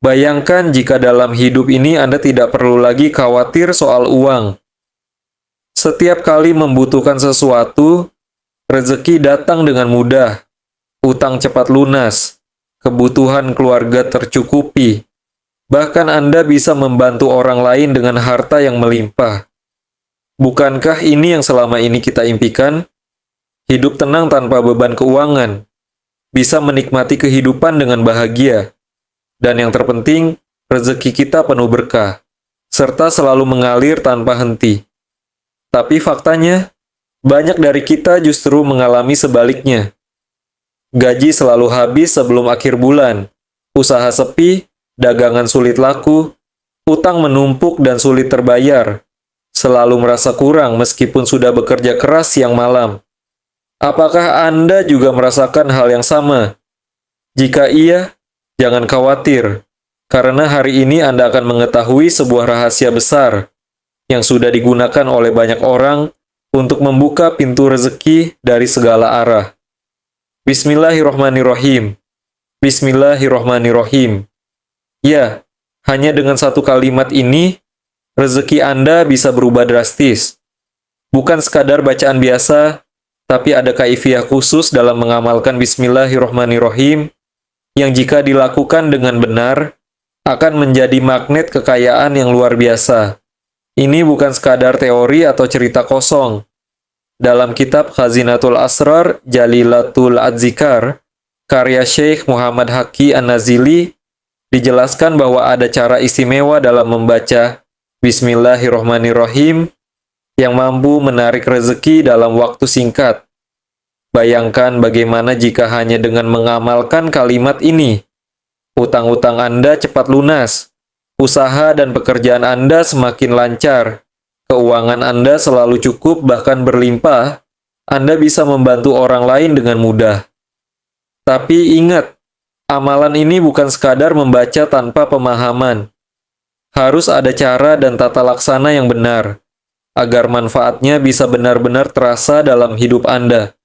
Bayangkan jika dalam hidup ini Anda tidak perlu lagi khawatir soal uang. Setiap kali membutuhkan sesuatu, rezeki datang dengan mudah, utang cepat lunas, kebutuhan keluarga tercukupi. Bahkan Anda bisa membantu orang lain dengan harta yang melimpah. Bukankah ini yang selama ini kita impikan? Hidup tenang tanpa beban keuangan, bisa menikmati kehidupan dengan bahagia. Dan yang terpenting, rezeki kita penuh berkah, serta selalu mengalir tanpa henti. Tapi faktanya, banyak dari kita justru mengalami sebaliknya. Gaji selalu habis sebelum akhir bulan, usaha sepi, dagangan sulit laku, utang menumpuk dan sulit terbayar, selalu merasa kurang meskipun sudah bekerja keras siang malam. Apakah Anda juga merasakan hal yang sama? Jika iya, jangan khawatir, karena hari ini Anda akan mengetahui sebuah rahasia besar yang sudah digunakan oleh banyak orang untuk membuka pintu rezeki dari segala arah. Bismillahirrohmanirrohim. Bismillahirrohmanirrohim. Ya, hanya dengan satu kalimat ini, rezeki Anda bisa berubah drastis. Bukan sekadar bacaan biasa, tapi ada kaifiah khusus dalam mengamalkan Bismillahirrohmanirrohim yang jika dilakukan dengan benar, akan menjadi magnet kekayaan yang luar biasa. Ini bukan sekadar teori atau cerita kosong. Dalam kitab Khazinatul Asrar Jalilatul Adzikar, karya Syekh Muhammad Haqi An-Nazili, dijelaskan bahwa ada cara istimewa dalam membaca Bismillahirrohmanirrohim yang mampu menarik rezeki dalam waktu singkat. Bayangkan bagaimana jika hanya dengan mengamalkan kalimat ini, utang-utang Anda cepat lunas, usaha dan pekerjaan Anda semakin lancar, keuangan Anda selalu cukup bahkan berlimpah, Anda bisa membantu orang lain dengan mudah. Tapi ingat, amalan ini bukan sekadar membaca tanpa pemahaman. Harus ada cara dan tata laksana yang benar, agar manfaatnya bisa benar-benar terasa dalam hidup Anda.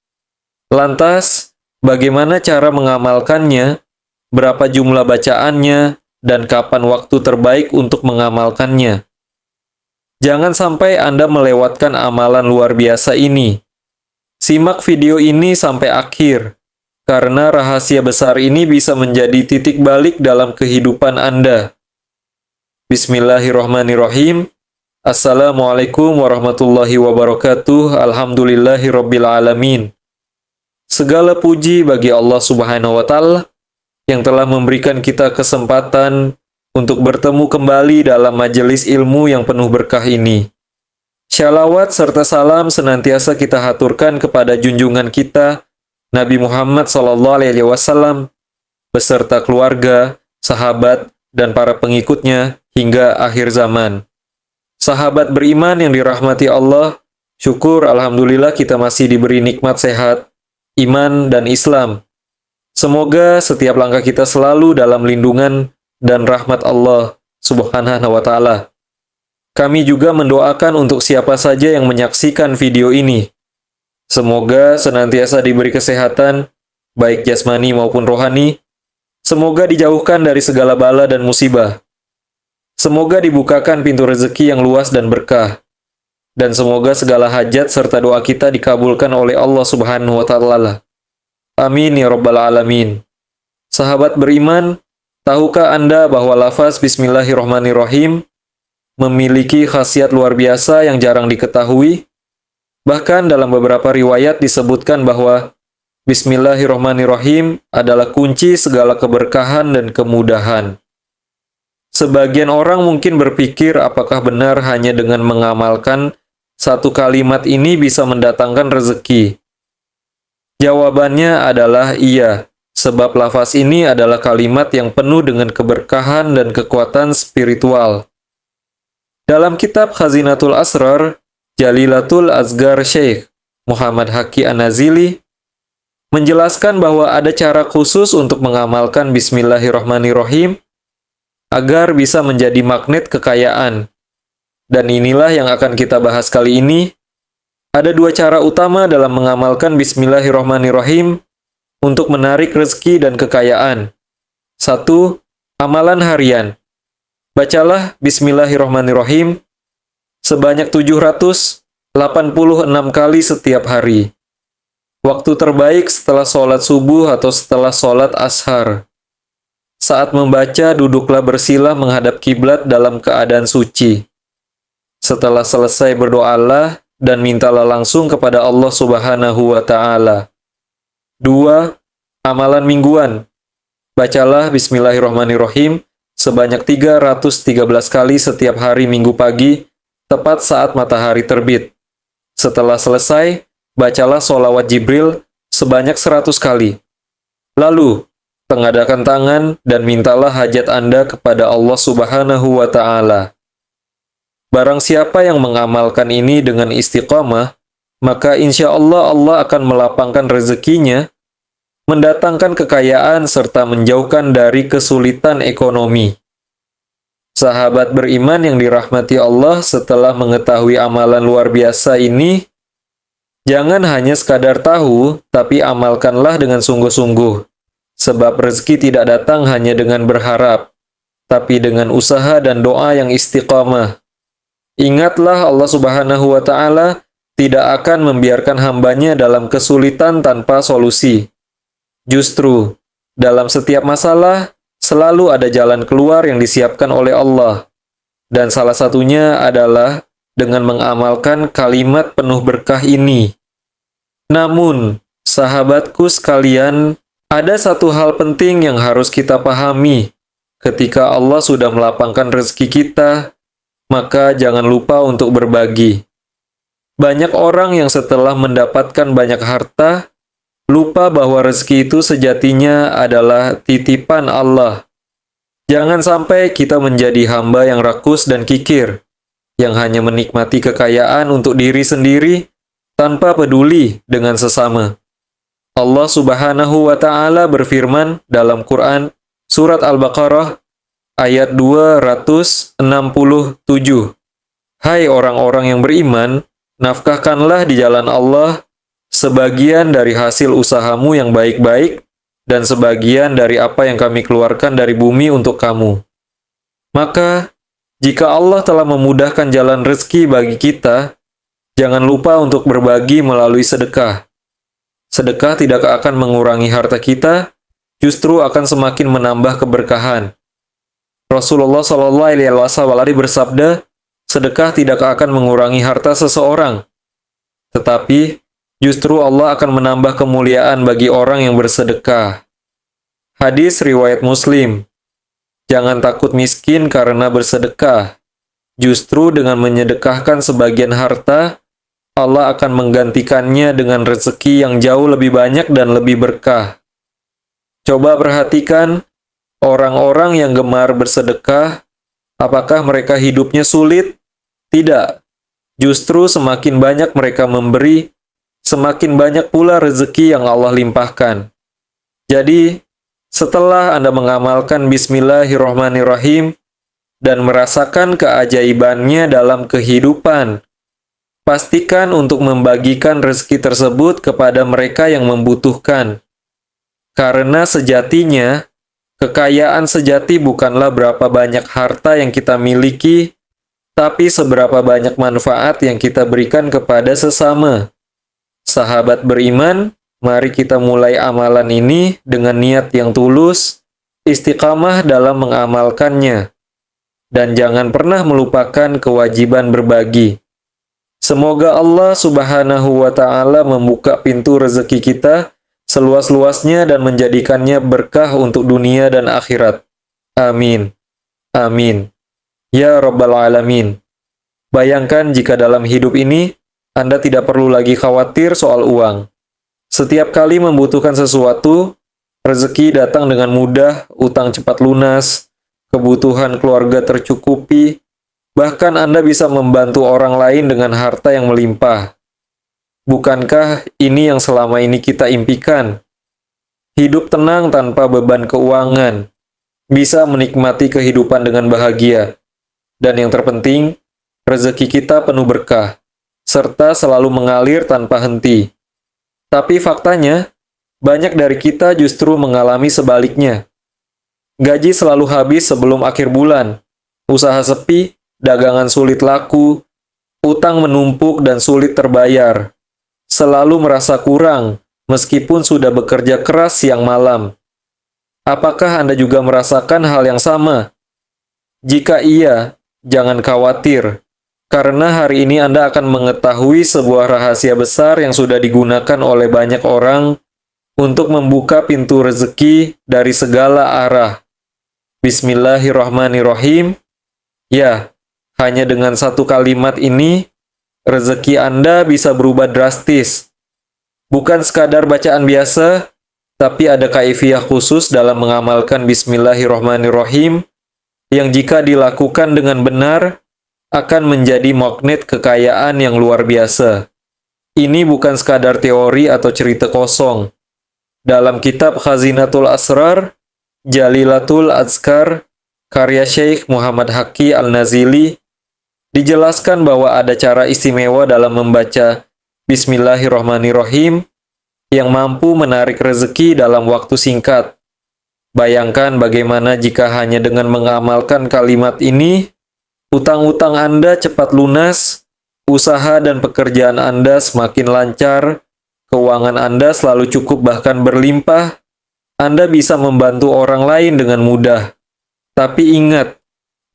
Lantas, bagaimana cara mengamalkannya, berapa jumlah bacaannya, dan kapan waktu terbaik untuk mengamalkannya? Jangan sampai Anda melewatkan amalan luar biasa ini. Simak video ini sampai akhir, karena rahasia besar ini bisa menjadi titik balik dalam kehidupan Anda. Bismillahirrohmanirrohim. Assalamualaikum warahmatullahi wabarakatuh. Alhamdulillahirrabbilalamin. Segala puji bagi Allah Subhanahu wa Ta'ala yang telah memberikan kita kesempatan untuk bertemu kembali dalam majelis ilmu yang penuh berkah ini. Shalawat serta salam senantiasa kita haturkan kepada junjungan kita, Nabi Muhammad SAW, beserta keluarga, sahabat, dan para pengikutnya hingga akhir zaman. Sahabat beriman yang dirahmati Allah, syukur alhamdulillah kita masih diberi nikmat sehat, iman, dan Islam. Semoga setiap langkah kita selalu dalam lindungan dan rahmat Allah Subhanahu wa Ta'ala. Kami juga mendoakan untuk siapa saja yang menyaksikan video ini. Semoga senantiasa diberi kesehatan, baik jasmani maupun rohani. Semoga dijauhkan dari segala bala dan musibah. Semoga dibukakan pintu rezeki yang luas dan berkah. Dan semoga segala hajat serta doa kita dikabulkan oleh Allah Subhanahu wa Ta'ala. Amin ya rabbal alamin. Sahabat beriman, tahukah Anda bahwa lafaz Bismillahirrohmanirrohim memiliki khasiat luar biasa yang jarang diketahui? Bahkan dalam beberapa riwayat disebutkan bahwa Bismillahirrohmanirrohim adalah kunci segala keberkahan dan kemudahan. Sebagian orang mungkin berpikir apakah benar hanya dengan mengamalkan satu kalimat ini bisa mendatangkan rezeki. Jawabannya adalah iya, sebab lafaz ini adalah kalimat yang penuh dengan keberkahan dan kekuatan spiritual. Dalam kitab Khazinatul Asrar, Jalilatul Azgar Syekh Muhammad Haqi An-Nazili menjelaskan bahwa ada cara khusus untuk mengamalkan Bismillahirrohmanirrohim agar bisa menjadi magnet kekayaan. Dan inilah yang akan kita bahas kali ini. Ada dua cara utama dalam mengamalkan Bismillahirrohmanirrohim untuk menarik rezeki dan kekayaan. Satu, Amalan harian. Bacalah Bismillahirrahmanirrahim sebanyak 786 kali setiap hari. Waktu terbaik setelah sholat subuh atau setelah sholat ashar. Saat membaca, duduklah bersila menghadap kiblat dalam keadaan suci. Setelah selesai, berdoalah dan mintalah langsung kepada Allah Subhanahu wa Ta'ala. 2. Amalan mingguan. Bacalah Bismillahirrahmanirrahim sebanyak 313 kali setiap hari Minggu pagi, tepat saat matahari terbit. Setelah selesai, bacalah sholawat Jibril sebanyak 100 kali. Lalu, tengadakan tangan dan mintalah hajat Anda kepada Allah Subhanahu wa Ta'ala. Barang siapa yang mengamalkan ini dengan istiqamah, maka insya Allah Allah akan melapangkan rezekinya, mendatangkan kekayaan serta menjauhkan dari kesulitan ekonomi. Sahabat beriman yang dirahmati Allah, setelah mengetahui amalan luar biasa ini, jangan hanya sekadar tahu, tapi amalkanlah dengan sungguh-sungguh. Sebab rezeki tidak datang hanya dengan berharap, tapi dengan usaha dan doa yang istiqamah. Ingatlah Allah Subhanahu wa Ta'ala tidak akan membiarkan hambanya dalam kesulitan tanpa solusi. Justru, dalam setiap masalah, selalu ada jalan keluar yang disiapkan oleh Allah. Dan salah satunya adalah dengan mengamalkan kalimat penuh berkah ini. Namun, sahabatku sekalian, ada satu hal penting yang harus kita pahami. Ketika Allah sudah melapangkan rezeki kita, maka jangan lupa untuk berbagi. Banyak orang yang setelah mendapatkan banyak harta, lupa bahwa rezeki itu sejatinya adalah titipan Allah. Jangan sampai kita menjadi hamba yang rakus dan kikir, yang hanya menikmati kekayaan untuk diri sendiri, tanpa peduli dengan sesama. Allah Subhanahu wa Ta'ala berfirman dalam Quran, Surat Al-Baqarah, ayat 267. Hai orang-orang yang beriman, nafkahkanlah di jalan Allah sebagian dari hasil usahamu yang baik-baik dan sebagian dari apa yang kami keluarkan dari bumi untuk kamu. Maka, jika Allah telah memudahkan jalan rezeki bagi kita, jangan lupa untuk berbagi melalui sedekah. Sedekah tidak akan mengurangi harta kita, justru akan semakin menambah keberkahan. Rasulullah SAW bersabda, sedekah tidak akan mengurangi harta seseorang, tetapi justru Allah akan menambah kemuliaan bagi orang yang bersedekah. Hadis riwayat Muslim. Jangan takut miskin karena bersedekah. Justru dengan menyedekahkan sebagian harta, Allah akan menggantikannya dengan rezeki yang jauh lebih banyak dan lebih berkah. Coba perhatikan, orang-orang yang gemar bersedekah, apakah mereka hidupnya sulit? Tidak. Justru semakin banyak mereka memberi, semakin banyak pula rezeki yang Allah limpahkan. Jadi, setelah Anda mengamalkan Bismillahirrahmanirrahim dan merasakan keajaibannya dalam kehidupan, pastikan untuk membagikan rezeki tersebut kepada mereka yang membutuhkan. Karena sejatinya, kekayaan sejati bukanlah berapa banyak harta yang kita miliki, tapi seberapa banyak manfaat yang kita berikan kepada sesama. Sahabat beriman, mari kita mulai amalan ini dengan niat yang tulus, istiqamah dalam mengamalkannya, dan jangan pernah melupakan kewajiban berbagi. Semoga Allah Subhanahu wa Ta'ala membuka pintu rezeki kita seluas-luasnya dan menjadikannya berkah untuk dunia dan akhirat. Amin. Amin. Ya Rabbal Alamin. Bayangkan jika dalam hidup ini, Anda tidak perlu lagi khawatir soal uang. Setiap kali membutuhkan sesuatu, rezeki datang dengan mudah, utang cepat lunas, kebutuhan keluarga tercukupi, bahkan Anda bisa membantu orang lain dengan harta yang melimpah. Bukankah ini yang selama ini kita impikan? Hidup tenang tanpa beban keuangan, bisa menikmati kehidupan dengan bahagia, dan yang terpenting, rezeki kita penuh berkah, serta selalu mengalir tanpa henti. Tapi faktanya, banyak dari kita justru mengalami sebaliknya. Gaji selalu habis sebelum akhir bulan. Usaha sepi, dagangan sulit laku, utang menumpuk dan sulit terbayar. Selalu merasa kurang, meskipun sudah bekerja keras siang malam. Apakah Anda juga merasakan hal yang sama? Jika iya, jangan khawatir, karena hari ini Anda akan mengetahui sebuah rahasia besar yang sudah digunakan oleh banyak orang untuk membuka pintu rezeki dari segala arah. Bismillahirrahmanirrahim. Ya, hanya dengan satu kalimat ini, rezeki Anda bisa berubah drastis. Bukan sekadar bacaan biasa, tapi ada kaifiah khusus dalam mengamalkan Bismillahirrahmanirrahim yang jika dilakukan dengan benar, akan menjadi magnet kekayaan yang luar biasa. Ini bukan sekadar teori atau cerita kosong. Dalam kitab Khazinatul Asrar, Jalilatul Azkar, karya Syekh Muhammad Haqi Al-Nazili, dijelaskan bahwa ada cara istimewa dalam membaca Bismillahirrahmanirrahim yang mampu menarik rezeki dalam waktu singkat. Bayangkan bagaimana jika hanya dengan mengamalkan kalimat ini, utang-utang Anda cepat lunas, usaha dan pekerjaan Anda semakin lancar, keuangan Anda selalu cukup bahkan berlimpah, Anda bisa membantu orang lain dengan mudah. Tapi ingat,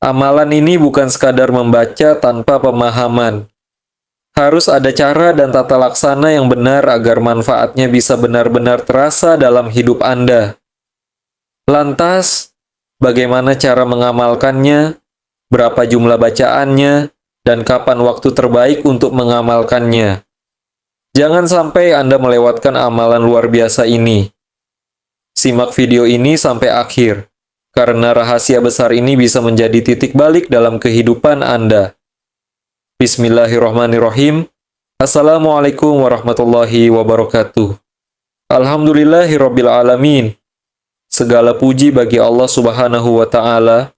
amalan ini bukan sekadar membaca tanpa pemahaman. Harus ada cara dan tata laksana yang benar agar manfaatnya bisa benar-benar terasa dalam hidup Anda. Lantas, bagaimana cara mengamalkannya, berapa jumlah bacaannya, dan kapan waktu terbaik untuk mengamalkannya? Jangan sampai Anda melewatkan amalan luar biasa ini. Simak video ini sampai akhir, karena rahasia besar ini bisa menjadi titik balik dalam kehidupan Anda. Bismillahirrahmanirrahim. Assalamualaikum warahmatullahi wabarakatuh. Alhamdulillahirabbil alamin. Segala puji bagi Allah Subhanahu wa taala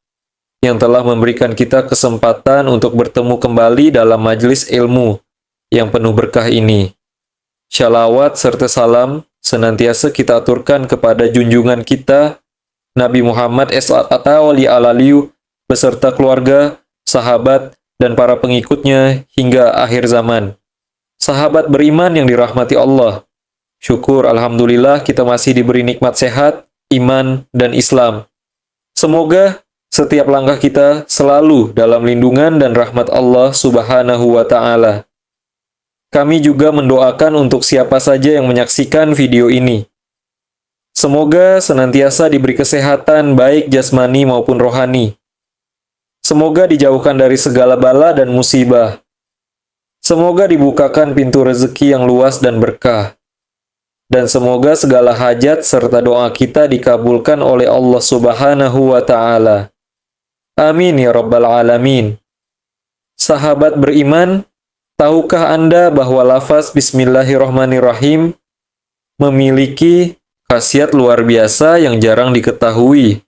yang telah memberikan kita kesempatan untuk bertemu kembali dalam majelis ilmu yang penuh berkah ini. Shalawat serta salam senantiasa kita aturkan kepada junjungan kita Nabi Muhammad s.a.w. beserta keluarga, sahabat, dan para pengikutnya hingga akhir zaman. Sahabat beriman yang dirahmati Allah. Syukur Alhamdulillah kita masih diberi nikmat sehat, iman, dan Islam. Semoga setiap langkah kita selalu dalam lindungan dan rahmat Allah Subhanahu wa Ta'ala. Kami juga mendoakan untuk siapa saja yang menyaksikan video ini. Semoga senantiasa diberi kesehatan baik jasmani maupun rohani. Semoga dijauhkan dari segala bala dan musibah. Semoga dibukakan pintu rezeki yang luas dan berkah. Dan semoga segala hajat serta doa kita dikabulkan oleh Allah Subhanahu wa Ta'ala. Amin ya Rabbal Alamin. Sahabat beriman, tahukah Anda bahwa lafaz Bismillahirrahmanirrahim memiliki khasiat luar biasa yang jarang diketahui?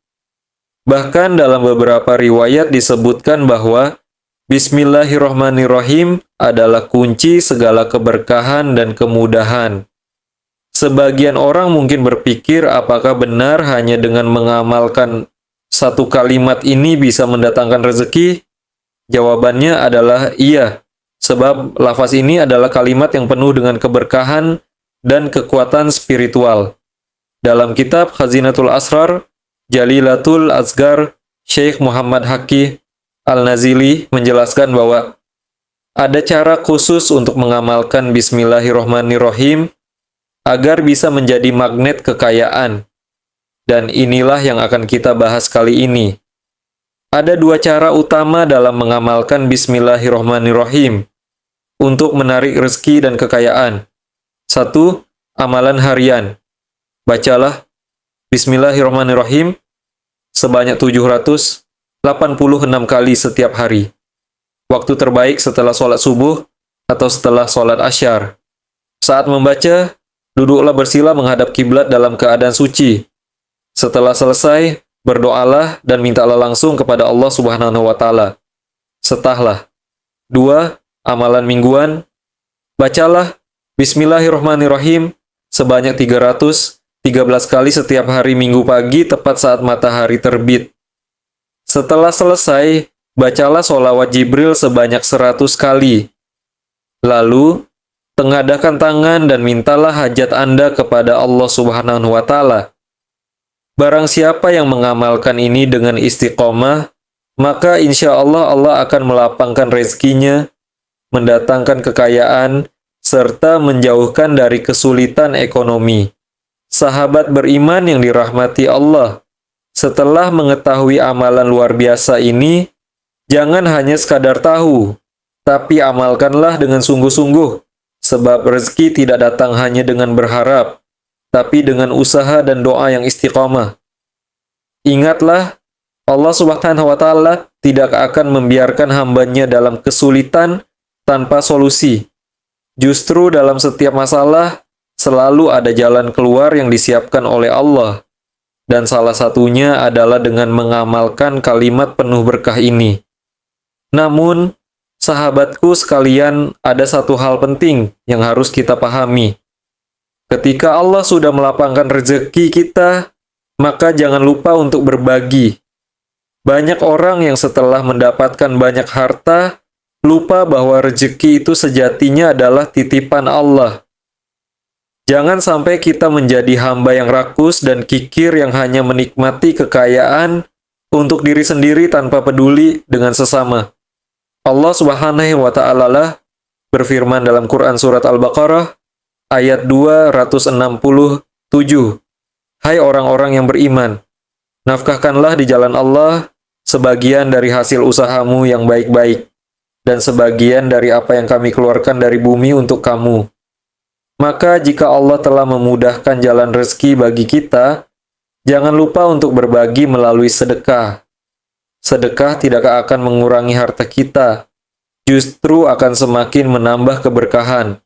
Bahkan dalam beberapa riwayat disebutkan bahwa Bismillahirrahmanirrahim adalah kunci segala keberkahan dan kemudahan. Sebagian orang mungkin berpikir apakah benar hanya dengan mengamalkan satu kalimat ini bisa mendatangkan rezeki? Jawabannya adalah iya, sebab lafaz ini adalah kalimat yang penuh dengan keberkahan dan kekuatan spiritual. Dalam kitab Khazinatul Asrar, Jalilatul Azkar, Syekh Muhammad Haqi Al-Nazili menjelaskan bahwa ada cara khusus untuk mengamalkan Bismillahirrahmanirrahim agar bisa menjadi magnet kekayaan. Dan inilah yang akan kita bahas kali ini. Ada dua cara utama dalam mengamalkan Bismillahirrahmanirrahim untuk menarik rezeki dan kekayaan. Satu, amalan harian. Bacalah Bismillahirrahmanirrahim sebanyak 786 kali setiap hari. Waktu terbaik setelah sholat subuh atau setelah sholat asyar. Saat membaca, duduklah bersila menghadap kiblat dalam keadaan suci. Setelah selesai, berdoalah dan mintalah langsung kepada Allah Subhanahu wa Ta'ala. Setahlah. 2. Amalan mingguan. Bacalah Bismillahirrahmanirrahim sebanyak 365 13 kali setiap hari Minggu pagi tepat saat matahari terbit. Setelah selesai, bacalah sholawat Jibril sebanyak 100 kali. Lalu, tengadahkan tangan dan mintalah hajat Anda kepada Allah Subhanahu wa Ta'ala. Barang siapa yang mengamalkan ini dengan istiqomah, maka insya Allah Allah akan melapangkan rezekinya, mendatangkan kekayaan, serta menjauhkan dari kesulitan ekonomi. Sahabat beriman yang dirahmati Allah, setelah mengetahui amalan luar biasa ini, jangan hanya sekadar tahu, tapi amalkanlah dengan sungguh-sungguh, sebab rezeki tidak datang hanya dengan berharap, tapi dengan usaha dan doa yang istiqomah. Ingatlah, Allah Subhanahu wa Ta'ala tidak akan membiarkan hambanya dalam kesulitan tanpa solusi. Justru dalam setiap masalah, selalu ada jalan keluar yang disiapkan oleh Allah. Dan salah satunya adalah dengan mengamalkan kalimat penuh berkah ini. Namun, sahabatku sekalian, ada satu hal penting yang harus kita pahami. Ketika Allah sudah melapangkan rezeki kita, maka jangan lupa untuk berbagi. Banyak orang yang setelah mendapatkan banyak harta, lupa bahwa rezeki itu sejatinya adalah titipan Allah. Jangan sampai kita menjadi hamba yang rakus dan kikir yang hanya menikmati kekayaan untuk diri sendiri tanpa peduli dengan sesama. Allah Subhanahu wa Ta'ala berfirman dalam Quran Surat Al-Baqarah ayat 267. Hai orang-orang yang beriman, nafkahkanlah di jalan Allah sebagian dari hasil usahamu yang baik-baik, dan sebagian dari apa yang kami keluarkan dari bumi untuk kamu. Maka jika Allah telah memudahkan jalan rezeki bagi kita, jangan lupa untuk berbagi melalui sedekah. Sedekah tidak akan mengurangi harta kita, justru akan semakin menambah keberkahan.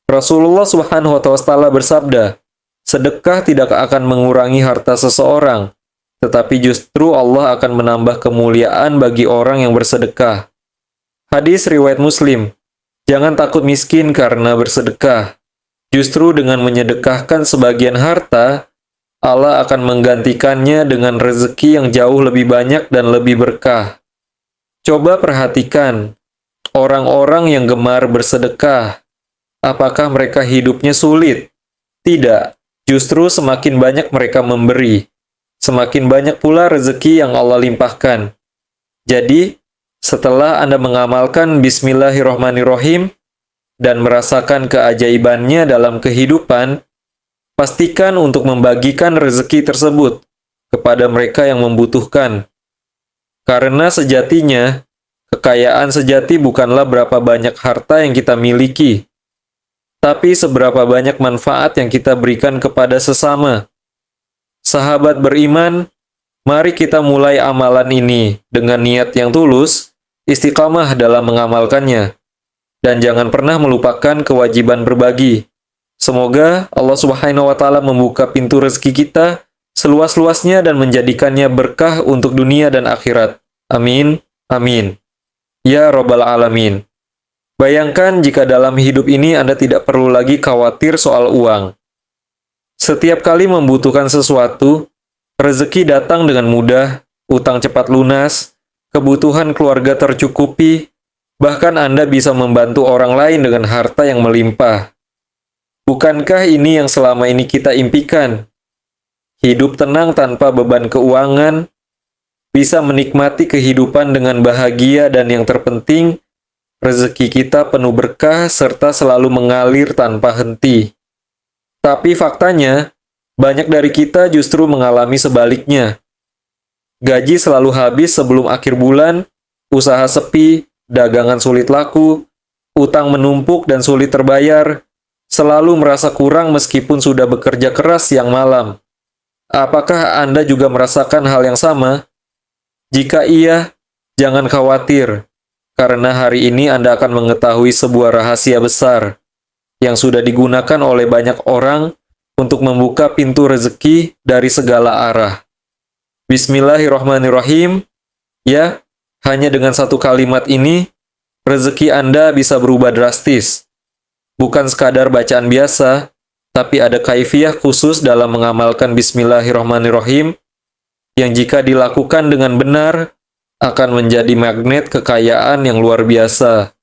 Rasulullah Subhanahu wa Ta'ala bersabda, sedekah tidak akan mengurangi harta seseorang, tetapi justru Allah akan menambah kemuliaan bagi orang yang bersedekah. Hadis riwayat Muslim, jangan takut miskin karena bersedekah. Justru dengan menyedekahkan sebagian harta, Allah akan menggantikannya dengan rezeki yang jauh lebih banyak dan lebih berkah. Coba perhatikan, orang-orang yang gemar bersedekah, apakah mereka hidupnya sulit? Tidak. Justru semakin banyak mereka memberi, semakin banyak pula rezeki yang Allah limpahkan. Jadi, setelah Anda mengamalkan Bismillahirrahmanirrahim dan merasakan keajaibannya dalam kehidupan, pastikan untuk membagikan rezeki tersebut kepada mereka yang membutuhkan. Karena sejatinya, kekayaan sejati bukanlah berapa banyak harta yang kita miliki, tapi seberapa banyak manfaat yang kita berikan kepada sesama. Sahabat beriman, mari kita mulai amalan ini dengan niat yang tulus, istiqamah dalam mengamalkannya, dan jangan pernah melupakan kewajiban berbagi. Semoga Allah Subhanahu wa Ta'ala membuka pintu rezeki kita seluas-luasnya dan menjadikannya berkah untuk dunia dan akhirat. Amin. Amin. Ya Rabbal Alamin. Bayangkan jika dalam hidup ini Anda tidak perlu lagi khawatir soal uang. Setiap kali membutuhkan sesuatu, rezeki datang dengan mudah, utang cepat lunas, kebutuhan keluarga tercukupi, bahkan Anda bisa membantu orang lain dengan harta yang melimpah. Bukankah ini yang selama ini kita impikan? Hidup tenang tanpa beban keuangan, bisa menikmati kehidupan dengan bahagia, dan yang terpenting, rezeki kita penuh berkah serta selalu mengalir tanpa henti. Tapi faktanya, banyak dari kita justru mengalami sebaliknya. Gaji selalu habis sebelum akhir bulan, usaha sepi, dagangan sulit laku, utang menumpuk dan sulit terbayar, selalu merasa kurang meskipun sudah bekerja keras siang malam. Apakah Anda juga merasakan hal yang sama? Jika iya, jangan khawatir. Karena hari ini Anda akan mengetahui sebuah rahasia besar yang sudah digunakan oleh banyak orang untuk membuka pintu rezeki dari segala arah. Bismillahirrahmanirrahim. Ya, hanya dengan satu kalimat ini, rezeki Anda bisa berubah drastis. Bukan sekadar bacaan biasa, tapi ada kaifiyah khusus dalam mengamalkan Bismillahirrahmanirrahim yang jika dilakukan dengan benar akan menjadi magnet kekayaan yang luar biasa.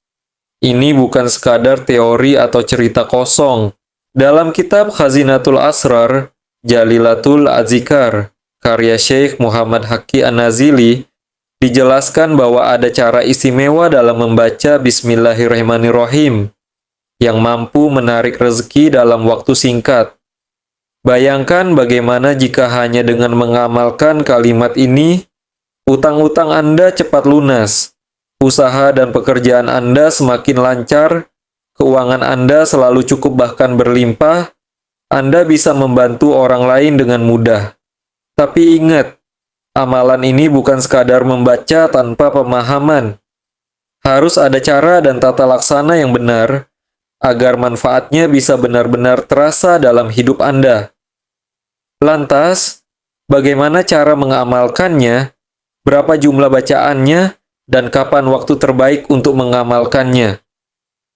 Ini bukan sekadar teori atau cerita kosong. Dalam kitab Khazinatul Asrar, Jalilatul Azikar, karya Syekh Muhammad Haqqi An-Nazili, dijelaskan bahwa ada cara istimewa dalam membaca Bismillahirrahmanirrahim yang mampu menarik rezeki dalam waktu singkat. Bayangkan bagaimana jika hanya dengan mengamalkan kalimat ini, utang-utang Anda cepat lunas, usaha dan pekerjaan Anda semakin lancar, keuangan Anda selalu cukup bahkan berlimpah, Anda bisa membantu orang lain dengan mudah. Tapi ingat, amalan ini bukan sekadar membaca tanpa pemahaman. Harus ada cara dan tata laksana yang benar, agar manfaatnya bisa benar-benar terasa dalam hidup Anda. Lantas, bagaimana cara mengamalkannya, berapa jumlah bacaannya, dan kapan waktu terbaik untuk mengamalkannya?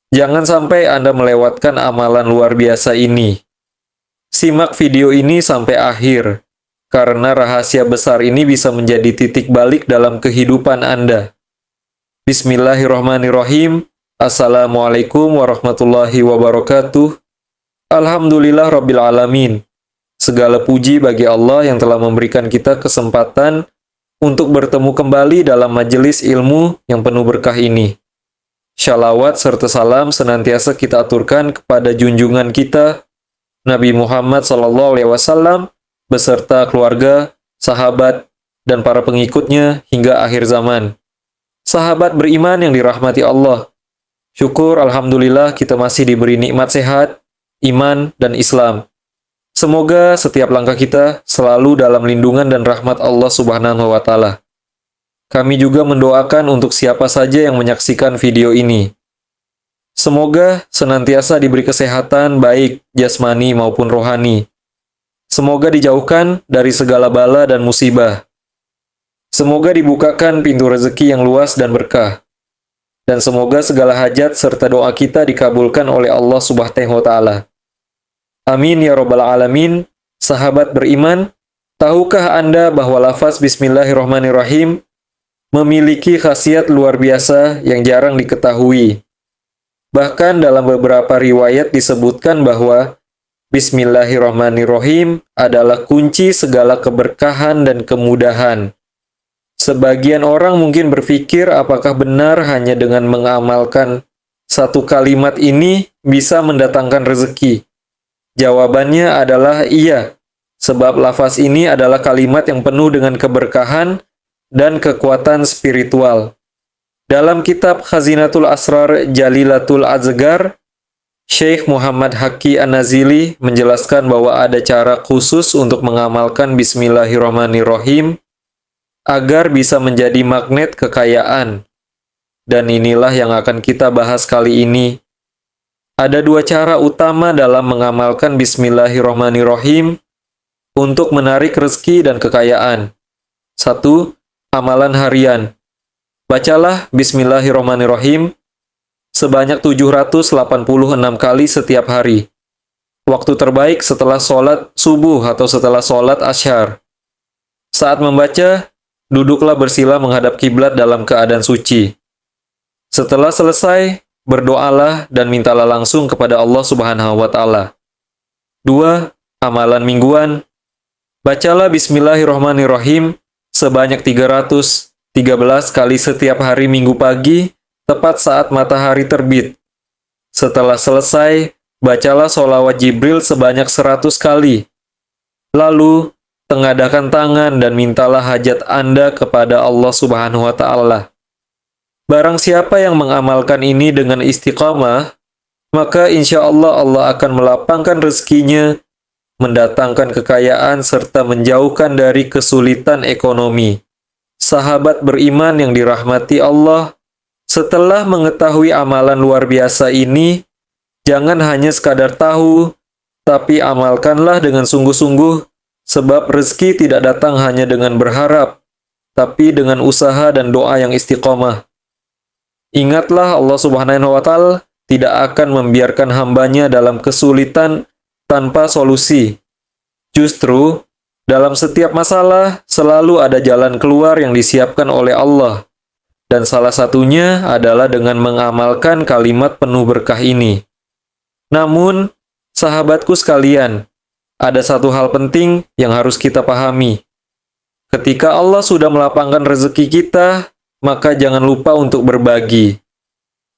Jangan sampai Anda melewatkan amalan luar biasa ini. Simak video ini sampai akhir, karena rahasia besar ini bisa menjadi titik balik dalam kehidupan Anda. Bismillahirrahmanirrahim. Assalamualaikum warahmatullahi wabarakatuh. Alhamdulillah Rabbil Alamin. Segala puji bagi Allah yang telah memberikan kita kesempatan untuk bertemu kembali dalam majelis ilmu yang penuh berkah ini. Shalawat serta salam senantiasa kita aturkan kepada junjungan kita, Nabi Muhammad SAW, beserta keluarga, sahabat, dan para pengikutnya hingga akhir zaman. Sahabat beriman yang dirahmati Allah, syukur Alhamdulillah kita masih diberi nikmat sehat, iman, dan Islam. Semoga setiap langkah kita selalu dalam lindungan dan rahmat Allah Subhanahu wa Ta'ala. Kami juga mendoakan untuk siapa saja yang menyaksikan video ini. Semoga senantiasa diberi kesehatan baik jasmani maupun rohani. Semoga dijauhkan dari segala bala dan musibah. Semoga dibukakan pintu rezeki yang luas dan berkah. Dan semoga segala hajat serta doa kita dikabulkan oleh Allah Subhanahu wa Ta'ala. Amin ya Rabbal Alamin. Sahabat beriman, tahukah Anda bahwa lafaz Bismillahirrahmanirrahim memiliki khasiat luar biasa yang jarang diketahui? Bahkan dalam beberapa riwayat disebutkan bahwa Bismillahirrahmanirrahim adalah kunci segala keberkahan dan kemudahan. Sebagian orang mungkin berpikir apakah benar hanya dengan mengamalkan satu kalimat ini bisa mendatangkan rezeki? Jawabannya adalah iya, sebab lafaz ini adalah kalimat yang penuh dengan keberkahan dan kekuatan spiritual. Dalam kitab Khazinatul Asrar Jalilatul Azgar, Syekh Muhammad Haqqi An-Nazili menjelaskan bahwa ada cara khusus untuk mengamalkan Bismillahirrahmanirrahim agar bisa menjadi magnet kekayaan. Dan inilah yang akan kita bahas kali ini. Ada dua cara utama dalam mengamalkan Bismillahirrahmanirrahim untuk menarik rezeki dan kekayaan. 1. Amalan harian. Bacalah Bismillahirrahmanirrahim sebanyak 786 kali setiap hari. Waktu terbaik setelah sholat subuh atau setelah sholat asyar. Saat membaca, duduklah bersila menghadap kiblat dalam keadaan suci. Setelah selesai, berdoalah dan mintalah langsung kepada Allah Subhanahu wa Ta'ala. 2. Amalan mingguan. Bacalah Bismillahirrahmanirrahim sebanyak 313 kali setiap hari Minggu pagi, tepat saat matahari terbit. Setelah selesai, bacalah sholawat Jibril sebanyak 100 kali. Lalu, tengadakan tangan dan mintalah hajat Anda kepada Allah Subhanahu wa Ta'ala. Barang siapa yang mengamalkan ini dengan istiqamah, maka insya Allah Allah akan melapangkan rezekinya, mendatangkan kekayaan, serta menjauhkan dari kesulitan ekonomi. Sahabat beriman yang dirahmati Allah, setelah mengetahui amalan luar biasa ini, jangan hanya sekadar tahu, tapi amalkanlah dengan sungguh-sungguh, sebab rezeki tidak datang hanya dengan berharap, tapi dengan usaha dan doa yang istiqomah. Ingatlah Allah Subhanahu wa Ta'ala tidak akan membiarkan hambanya dalam kesulitan tanpa solusi. Justru, dalam setiap masalah selalu ada jalan keluar yang disiapkan oleh Allah. Dan salah satunya adalah dengan mengamalkan kalimat penuh berkah ini. Namun, sahabatku sekalian, ada satu hal penting yang harus kita pahami. Ketika Allah sudah melapangkan rezeki kita, maka jangan lupa untuk berbagi.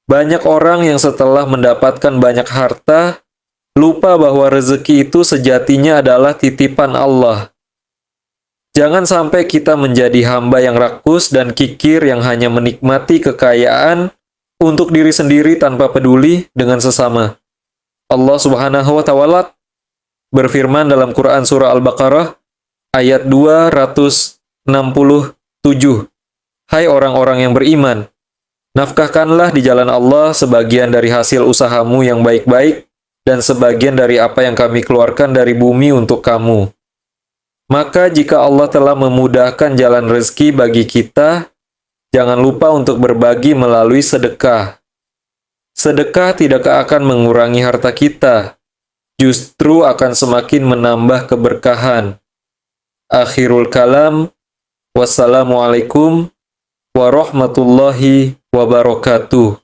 Banyak orang yang setelah mendapatkan banyak harta, lupa bahwa rezeki itu sejatinya adalah titipan Allah. Jangan sampai kita menjadi hamba yang rakus dan kikir yang hanya menikmati kekayaan untuk diri sendiri tanpa peduli dengan sesama. Allah Subhanahu wa Ta'ala berfirman dalam Quran Surah Al-Baqarah ayat 267. Hai orang-orang yang beriman, nafkahkanlah di jalan Allah sebagian dari hasil usahamu yang baik-baik dan sebagian dari apa yang kami keluarkan dari bumi untuk kamu. Maka jika Allah telah memudahkan jalan rezeki bagi kita, jangan lupa untuk berbagi melalui sedekah. Sedekah tidak akan mengurangi harta kita, justru akan semakin menambah keberkahan. Akhirul kalam, wassalamualaikum warahmatullahi wabarakatuh.